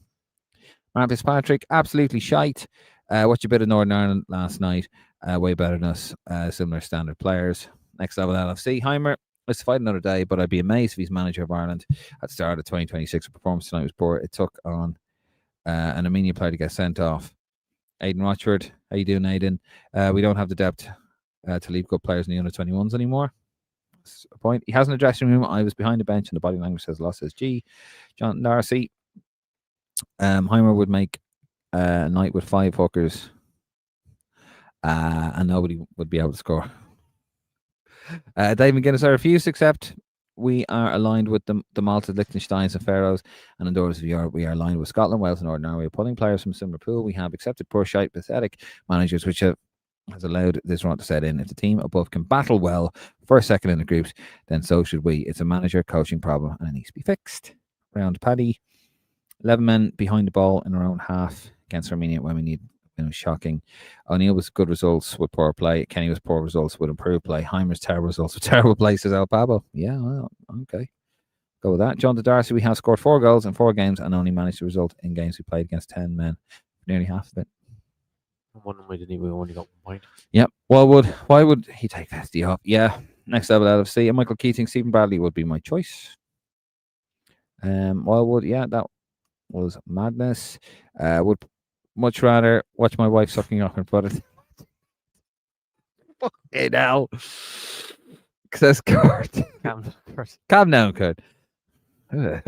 Mark Fitzpatrick, absolutely shite. Watched a bit of Northern Ireland last night. Way better than us. Similar standard players. Next level LFC. Heimer, let's fight another day, but I'd be amazed if he's manager of Ireland at the start of 2026. Performance tonight was poor. It took on an Armenia player to get sent off. Aidan Rochford, how you doing, Aidan? We don't have the depth to leave good players in the under-21s anymore. That's a point. He has in the dressing room. I was behind the bench and the body language says lost, says G. John Darcy. Heimer would make a night with 5 hookers and nobody would be able to score. Dave McGuinness, I refuse to accept we are aligned with the Malta, Liechtensteins and Faroes and Andorras of Europe. We are aligned with Scotland, Wales and Northern Ireland. Pulling players from a similar pool. We have accepted poor, shite, pathetic managers which has allowed this run to set in. If the team above can battle well first, second in the groups, then so should we. It's a manager coaching problem and it needs to be fixed. Round Paddy. 11 men behind the ball in our own half against Armenia when we need. It was shocking. O'Neill was good results with poor play. Kenny was poor results with improved play. Heimer's terrible results with terrible play, says El Pabo. Yeah, well, okay. Go with that. John de Darcy, we have scored 4 goals in 4 games and only managed to result in games we played against 10 men. Nearly half of it. One we didn't even only got 1 point. Yep. Why would he take Vesti up? Yeah. Next level LFC. And Michael Keating, Stephen Bradley would be my choice. Wildwood, yeah, that was madness. Would much rather watch my wife sucking off her butt. Fucking hell. Says Kurt. Calm down, Kurt. No.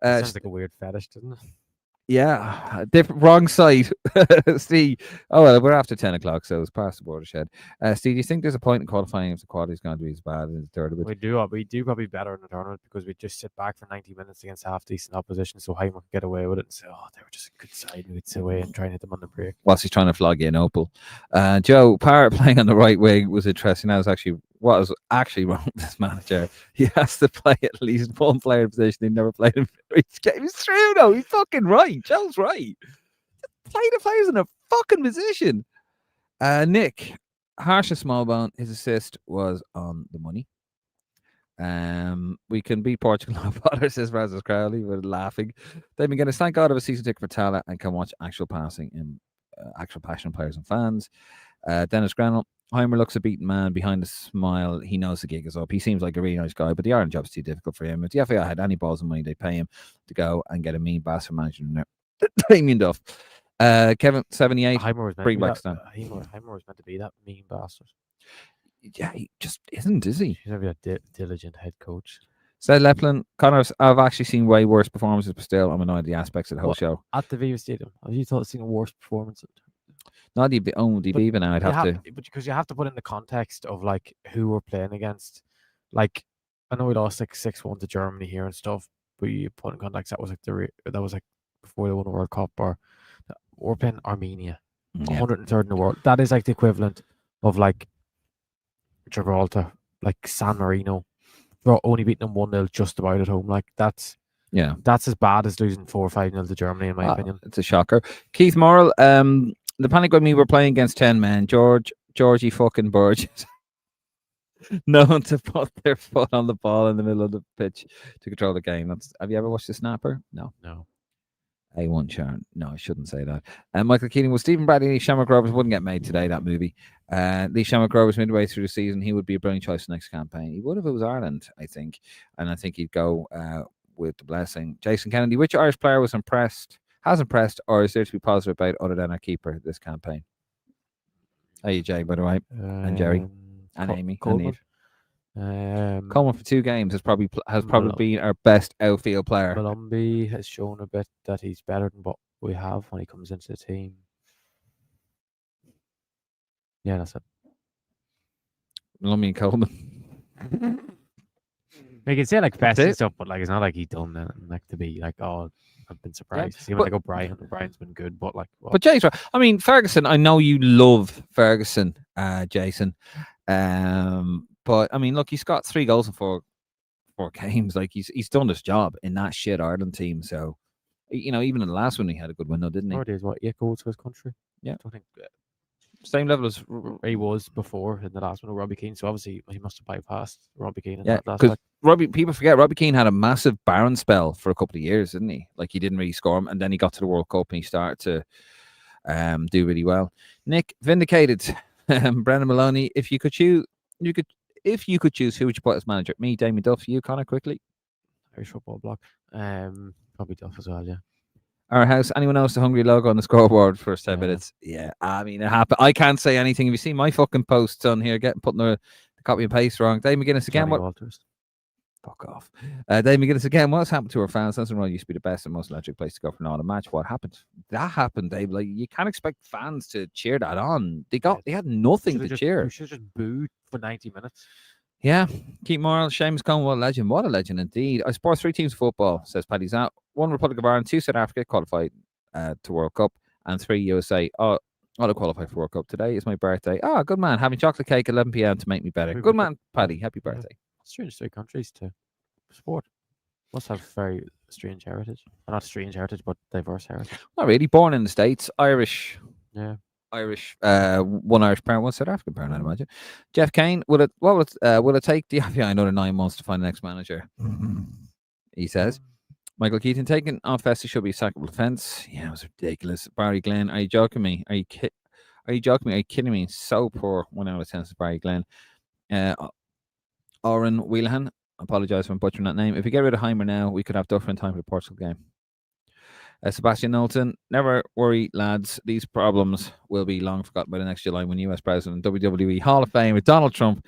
Sounds like a weird fetish, doesn't it? Yeah, different, wrong side. Steve. Oh well, we're after 10 o'clock, so it's past the watershed. Steve, do you think there's a point in qualifying if the quality is going to be as bad as the third of it? We do probably better in the tournament because we just sit back for 90 minutes against half decent opposition, so Heimer can get away with it and say, "Oh, they were just a good side." We'd sit away and try and hit them on the break. Whilst he's trying to flog you in Opal. Joe Parrott playing on the right wing was interesting. That was actually what was actually wrong with this manager. He has to play at least one player position. He never played in each game. It's true, though. He's fucking right. Joe's right. Play the players in a fucking position. Nick, harsh and Smallbone, his assist was on the money. We can beat Portugal no bother, says Razas Crowley. We're laughing. They've been getting thank God of a season ticket for Tala and can watch actual passing in actual passionate players and fans. Dennis Granell. Heimer looks a beaten man behind a smile. He knows the gig is up. He seems like a really nice guy, but the Ireland job's too difficult for him. If the FAI had any balls and money, they'd pay him to go and get a mean bastard manager in there. Damien Duff. Kevin, 78. Heimer was meant to be that mean bastard. Yeah, he just isn't, is he? He's going to be a diligent head coach. Said Lepland. Connor, I've actually seen way worse performances, but still, I'm annoyed at the aspects of the whole show. At the Viva Stadium, have you seen a worse performance? Not the Viva now. I'd have to, but because you have to put in the context of like who we're playing against. Like, I know we lost like 6-1 to Germany here and stuff, but you put in context that was like before they won the World Cup. Or we're playing Armenia, 103rd in the world. That is like the equivalent of like Gibraltar, like San Marino. We're only beating them 1-0 just about at home. Like that's as bad as losing 4 or 5-0 to Germany, in my opinion. It's a shocker. Keith Morrill, the panic when we were playing against 10 men, Georgie fucking Burgess, known to put their foot on the ball in the middle of the pitch to control the game. Have you ever watched The Snapper? No. A1 Sharon. No, I shouldn't say that. Michael Keating, well, Stephen Bradley and Lee Shamrock Rovers wouldn't get made today, that movie. Lee Shamrock Rovers midway through the season, he would be a brilliant choice for the next campaign. He would if it was Ireland, I think. And I think he'd go with the blessing. Jason Kennedy, which Irish player has impressed, or is there to be positive about other than our keeper this campaign? Hey, Jay, by the way, and Jerry, and Amy, Coleman. and Neve. Coleman for 2 games has probably been our best outfield player. Malumbi has shown a bit that he's better than what we have when he comes into the team. Yeah, that's it. Malumbi and Coleman. You can say like best and stuff, but like it's not like he done that. Like to be like, oh, I've been surprised. See, when I go Brian's been good, but like, well. But Jay's right. I mean, Ferguson. I know you love Ferguson, Jason. But I mean, look, he's got 3 goals in 4 games. Like he's done his job in that shit Ireland team. So, you know, even in the last one, he had a good window, didn't he? Nowadays, what 8 goals for his country? Yeah, I don't think same level as he was before in the last one with Robbie Keane. So obviously, he must have bypassed Robbie Keane. Yeah, because people forget Robbie Keane had a massive barren spell for a couple of years, didn't he? Like he didn't really score him, and then he got to the World Cup and he started to do really well. Nick, vindicated. Brendan Maloney, if you could choose, who would you put as manager? Me, Damien Duff, you, Conor, quickly. Irish football block. Probably Duff as well, yeah. Our house. Anyone else? The hungry logo on the scoreboard first 10 minutes. Yeah, I mean it happened. I can't say anything. Have you seen my fucking posts on here? Putting the copy and paste wrong. Dave McGuinness again. What? Walters. Fuck off. Dave McGuinness again. What's happened to our fans? Lansdowne Road used to be the best and most electric place to go for an autumn match. What happened? That happened, Dave. Like you can't expect fans to cheer that on. They had nothing to cheer. We should have just booed for 90 minutes. Yeah, Keith Morrill, Seamus Cohen, what a legend. What a legend indeed. I support 3 teams of football, says Paddy Zat. 1 Republic of Ireland, 2 South Africa qualified to World Cup, and 3 USA. Oh, I'll qualify for World Cup. Today is my birthday. Ah, good man. Having chocolate cake 11 p.m. to make me better. Good man, Paddy. Happy birthday. Strange 3 countries to sport. Must have very strange heritage. Well, not strange heritage, but diverse heritage. Not really. Born in the States. Irish. Yeah. Irish. One Irish parent, one South African parent, I'd imagine. Jeff Kane, will it take the FBI another 9 months to find the next manager? He says. Michael Keaton, taking off Festi should be a sackable offence. Yeah, it was ridiculous. Barry Glenn, are you joking me? Are you joking me? Are you kidding me? So poor. 1 out of 10 to Barry Glenn. Oren Wheelahan, apologise for butchering that name. If we get rid of Heimer now, we could have Duffer in time for the Portugal game. Sebastian Knowlton, never worry, lads. These problems will be long forgotten by the next July when US President and WWE Hall of Fame with Donald Trump,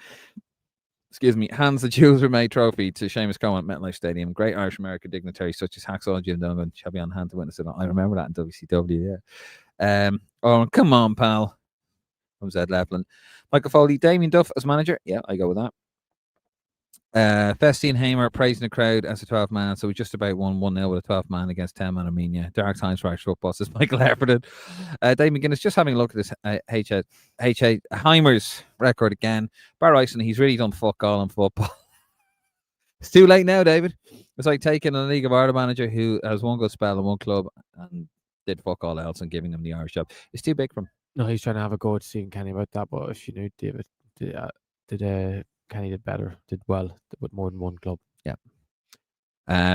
hands the Jules Rimet Trophy to Seamus Cohen at MetLife Stadium. Great Irish American dignitaries such as Hacksaw Jim Duggan shall be on hand to witness it. I remember that in WCW, yeah. Oh, come on, pal. From Zed Leflin. Michael Foley, Damien Duff as manager. Yeah, I go with that. Festi and Hamer praising the crowd as a 12 man, so we just about won 1-0 with a 12 man against 10 man Armenia. Dark times for Irish football, says Michael Heffernan. Dave McGuinness, just having a look at this Heimer's record again. Bar Ison, he's really done fuck all in football. It's too late now, David. It's like taking a League of Ireland manager who has one good spell in one club and did fuck all else and giving him the Irish job. It's too big for him. No, he's trying to have a go at seeing Kenny about that, but if you knew David, Kenny did better, did well with more than one club. Yeah.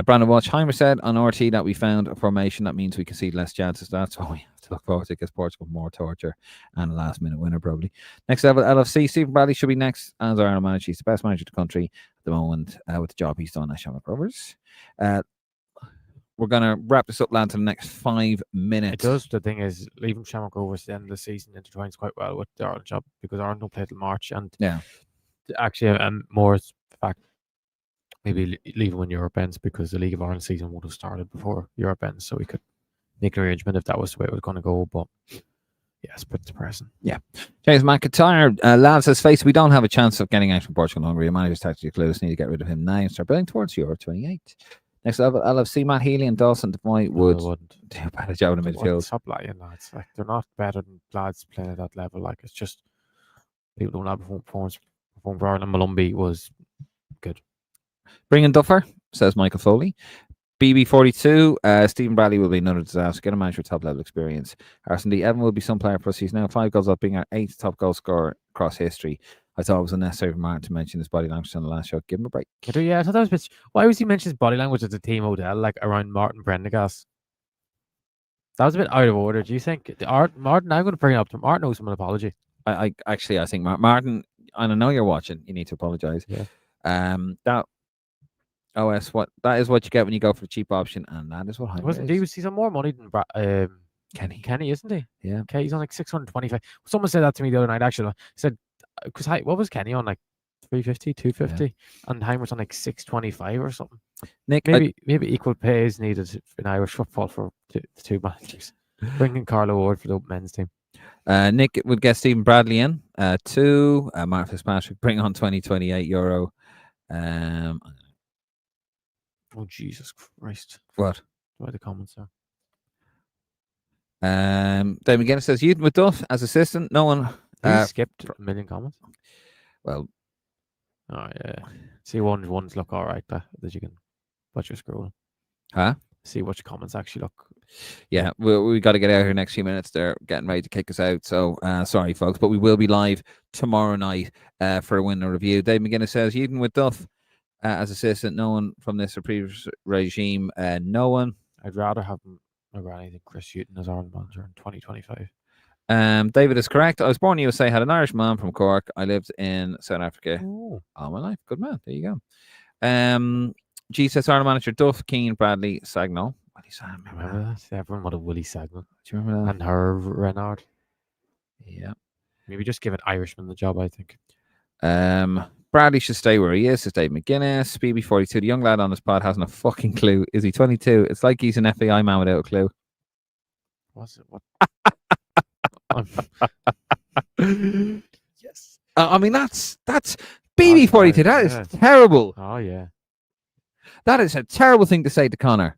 Brandon Walsh, Heimer said on RT that we found a formation that means we can see less chances. That's what we have to look forward to, because Portugal more torture and a last minute winner probably. Next level LFC, Stephen Bradley should be next as Ireland manager. He's the best manager in the country at the moment with the job he's done at Shamrock Rovers. We're going to wrap this up, lads, in the next 5 minutes. It does. The thing is, leaving Shamrock Rovers at the end of the season intertwines quite well with the Ireland job, because Ireland don't play till March. And actually, more fact, maybe leaving when Europe ends, because the League of Ireland season would have started before Europe ends, so we could make an arrangement if that was the way it was going to go. But yeah, it's a bit depressing. Yeah. James McIntyre, lads, let's face it, we don't have a chance of getting out from Portugal and Hungary. The manager's tactically clueless. Need to get rid of him now and start building towards Euro 28. Next level, LFC, Matt Healy and Dawson Devoy would do a better job in the midfield. Stop lying, lads. Like, they're not better than lads playing at that level. Like, it's just people don't have performance for Ireland. Malumbi was good. Bringing Duffer, says Michael Foley. BB42, Stephen Bradley will be another disaster. Get a manager with top level experience. Arson D. Evan will be some player for us. He's now 5 goals up, being our 8th top goal scorer across history. I thought it was unnecessary for Martin to mention his body language on the last show. Give him a break. Yeah, I thought that was a bit. Why was he mentioning his body language at the team hotel, like around Martin Prendergast? That was a bit out of order. Do you think Martin? I'm going to bring it up to him. Martin owes him an apology. I think Martin. And I know you're watching. You need to apologize. Yeah. That that is what you get when you go for the cheap option, and that is what he's on more money than Kenny, isn't he? Yeah. Okay, he's on like 625. Someone said that to me the other night. Actually, said because what was Kenny on, like 350, 250, and Heimer's on like 625 or something. Nick, maybe equal pay is needed in Irish football for the two managers. Bringing Carlo Ward for the men's team. Nick would get Stephen Bradley in. 2. Mark Fitzpatrick bring on 2028 euro. Oh Jesus Christ! What? Why the comments are? Dave McGuinness says Youth with Duff as assistant. No one. Skipped a million comments. Well, oh yeah. See, ones look all right, that you can watch your scroll. Huh? See what your comments actually look. Yeah, we got to get out here next few minutes. They're getting ready to kick us out. So sorry, folks, but we will be live tomorrow night for a winner review. Dave McGuinness says Eden with Duff as assistant. No one from this or previous regime. No one. I'd rather have McGrady than Chris Hughton as Ireland manager in 2025. David is correct. I was born in USA, had an Irish mom from Cork. I lived in South Africa all my life. Good man. There you go. GSS Ireland manager Duff, Keane, Bradley, Sagnol. Willie Sagnol. Remember that? Everyone wanted Willie Sagnol. Do you remember that? And Herve Renard. Yeah. Maybe just give an Irishman the job, I think. Bradley should stay where he is. It's Dave McGuinness. BB42, the young lad on this pod hasn't a fucking clue. Is he 22? It's like he's an FBI man without a clue. Was it? What? Yes. I mean, that's BB42. That is terrible. Oh, yeah. That is a terrible thing to say to Conor.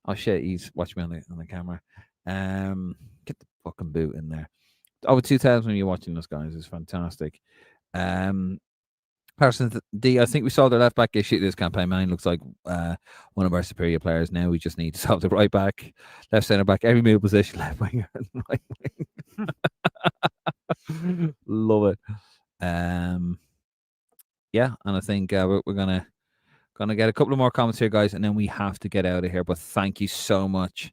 Oh, shit. He's watching me on the camera. Get the fucking boot in there. Over 2,000 when you're watching us, guys. It's fantastic. Parsons D, I think we saw their left back issue this campaign. Man, looks like one of our superior players now. We just need to solve the right back, left centre back, every move position, left winger and right wing. Love it. Yeah, and I think we're gonna get a couple of more comments here, guys, and then we have to get out of here. But thank you so much.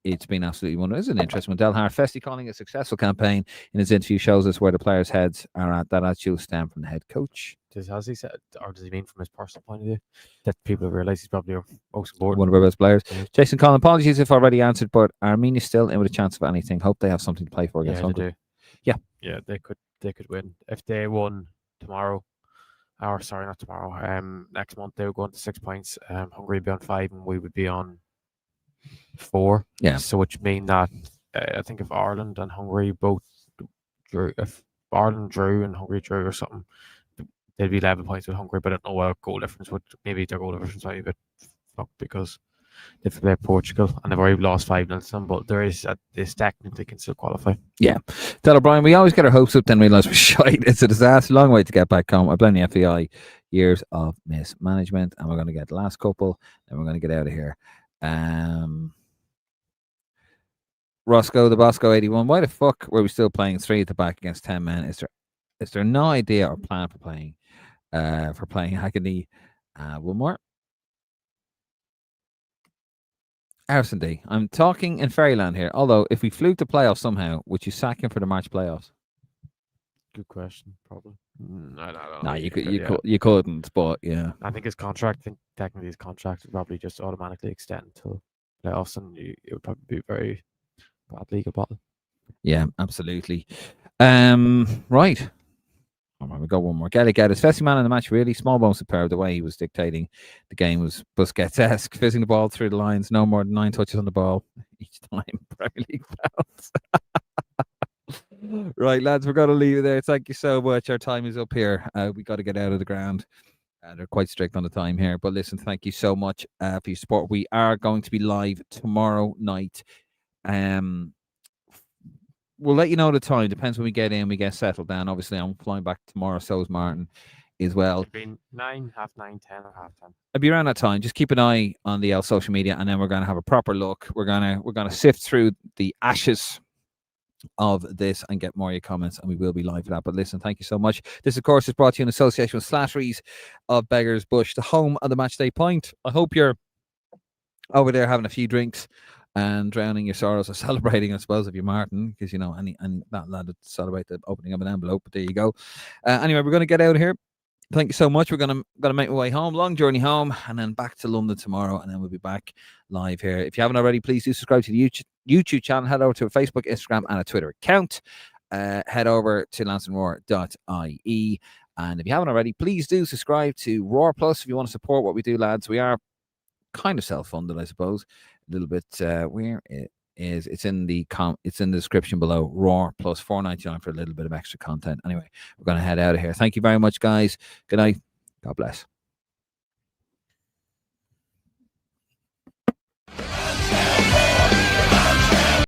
It's been absolutely wonderful. It's an interesting one. Del Hart, Festi calling a successful campaign in his interview shows us where the players' heads are at. That attitude stem from the head coach. Has he said, or does he mean from his personal point of view that people have realised he's probably our most important, one of our best players? Jason Collin, apologies if already answered, but Armenia still in with a chance of anything. Hope they have something to play for against Hungary. Yeah, they could win if they won tomorrow. Or sorry, not tomorrow. Next month they would go on to 6 points. Hungary would be on 5, and we would be on 4. Yeah. So which mean that I think if Ireland and Hungary both drew, if Ireland drew and Hungary drew or something, they'd be 11 points with Hungary. But I don't know what goal difference would. Maybe their goal difference might be a bit fucked because they play Portugal and they've already lost 5-0 to them. But there is this technically can still qualify. Yeah. Tell O'Brien, we always get our hopes up, then realise we're shite. It's a disaster. Long way to get back home. I blame the FAI. Years of mismanagement, and we're going to get the last couple, and we're going to get out of here. Roscoe, the Bosco 81. Why the fuck were we still playing 3 at the back against 10 men? Is there no idea or plan for playing Hackney? One more. Harrison D. I'm talking in fairyland here. Although, if we flew to playoffs somehow, would you sack him for the March playoffs? Good question. Probably. I don't No, know. you couldn't. But yeah, I think his contract. Technically his contract would probably just automatically extend to playoffs, and it would probably be very bad legal battle. Yeah, absolutely. Right. We got one more. Gelly Geddes, Festi man in the match, really small bones of power. The way he was dictating the game was Busquets-esque, fizzing the ball through the lines, no more than 9 touches on the ball each time. Premier League bounce. Right, lads, we're going to leave it there. Thank you so much. Our time is up here. We got to get out of the ground. They're quite strict on the time here. But listen, thank you so much for your support. We are going to be live tomorrow night. We'll let you know the time. Depends when we get in, we get settled down. Obviously, I'm flying back tomorrow. So is Martin as well. It'll be 9, 9:30, 10, or 10:30. I'll be around that time. Just keep an eye on the social media, and then we're going to have a proper look. We're gonna sift through the ashes of this and get more of your comments, and we will be live for that. But listen, thank you so much. This, of course, is brought to you in association with Slatterys of Beggars Bush, the home of the Matchday Pint. I hope you're over there having a few drinks and drowning your sorrows, or celebrating, I suppose, if you're Martin, because you know, and that lad would celebrate the opening of an envelope. But there you go. Anyway, we're going to get out of here. Thank you so much. We're gonna make our way home, long journey home, and then back to London tomorrow, and then we'll be back live here. If you haven't already, please do subscribe to the YouTube channel. Head over to a Facebook, Instagram, and a Twitter account. Head over to lansdowneroad.ie, and if you haven't already, please do subscribe to Roar Plus if you want to support what we do, lads. We are kind of self-funded, I suppose, a little bit. Where it is, it's in the description below. Roar Plus $4.99 for a little bit of extra content. Anyway, we're going to head out of here. Thank you very much, guys. Good night. God bless.